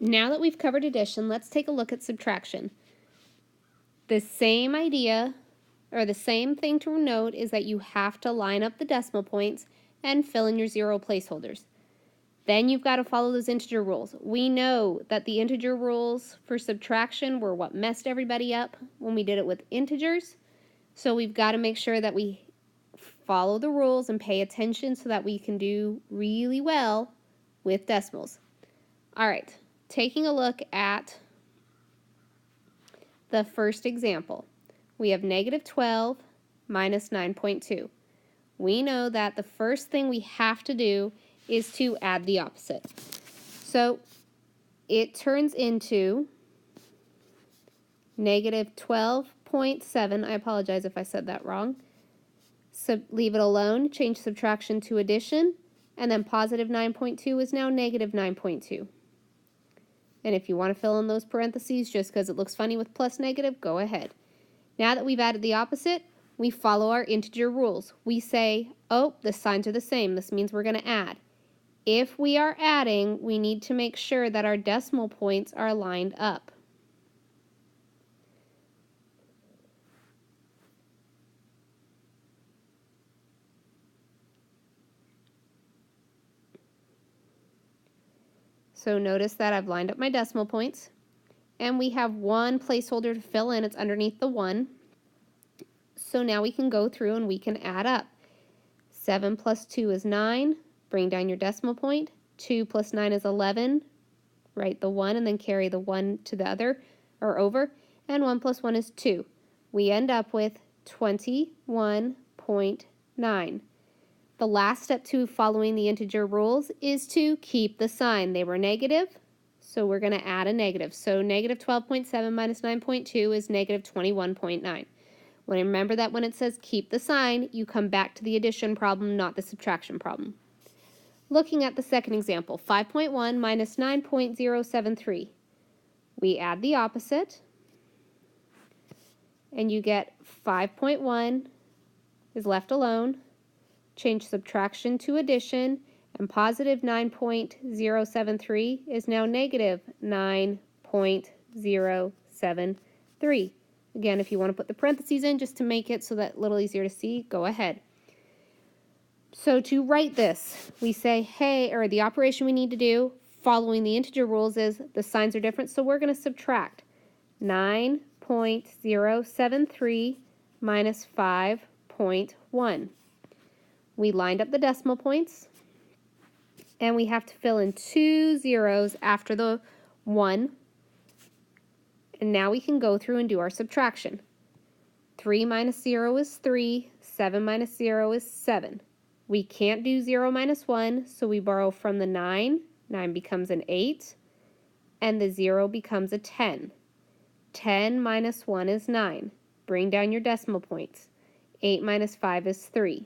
Now that we've covered addition, let's take a look at subtraction. The same idea, or the same thing to note, is that you have to line up the decimal points and fill in your zero placeholders. Then you've got to follow those integer rules. We know that the integer rules for subtraction were what messed everybody up when we did it with integers. So we've got to make sure that we follow the rules and pay attention so that we can do really well with decimals. All right, taking a look at the first example. We have negative 12 minus 9.2. We know that the first thing we have to do is to add the opposite. So it turns into negative 12.7. I apologize if I said that wrong. So leave it alone, change subtraction to addition, and then positive 9.2 is now negative 9.2. And if you want to fill in those parentheses just because it looks funny with plus negative, go ahead. Now that we've added the opposite, we follow our integer rules. We say, oh, the signs are the same. This means we're going to add. If we are adding, we need to make sure that our decimal points are lined up. So notice that I've lined up my decimal points, and we have one placeholder to fill in. It's underneath the 1. So now we can go through and we can add up. 7 plus 2 is 9. Bring down your decimal point. 2 plus 9 is 11. Write the 1 and then carry the 1 to the other or over. And 1 plus 1 is 2. We end up with 21.9. The last step to following the integer rules is to keep the sign. They were negative, so we're going to add a negative. So negative 12.7 minus 9.2 is negative 21.9. Remember that when it says keep the sign, you come back to the addition problem, not the subtraction problem. Looking at the second example, 5.1 minus 9.073. We add the opposite, and you get 5.1 is left alone. Change subtraction to addition, and positive 9.073 is now negative 9.073. Again, if you want to put the parentheses in just to make it so that a little easier to see, go ahead. So to write this, we say, hey, or the operation we need to do following the integer rules is the signs are different, so we're going to subtract 9.073 minus 5.1. We lined up the decimal points, and we have to fill in 2 zeros after the 1. And now we can go through and do our subtraction. 3 minus 0 is 3. 7 minus 0 is 7. We can't do 0 minus 1, so we borrow from the 9. 9 becomes an 8, and the 0 becomes a 10. 10 minus 1 is 9. Bring down your decimal points. 8 minus 5 is 3.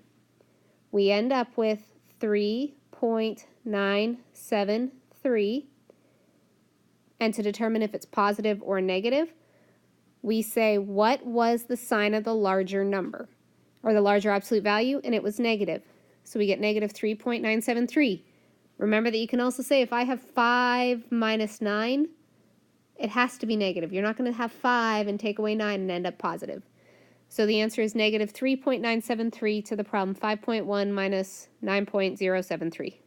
We end up with 3.973. And to determine if it's positive or negative, we say what was the sign of the larger number, or the larger absolute value, and it was negative. So we get negative 3.973. Remember that you can also say if I have 5 minus 9, it has to be negative. You're not going to have 5 and take away 9 and end up positive. So the answer is negative 3.973 to the problem 5.1 minus 9.073.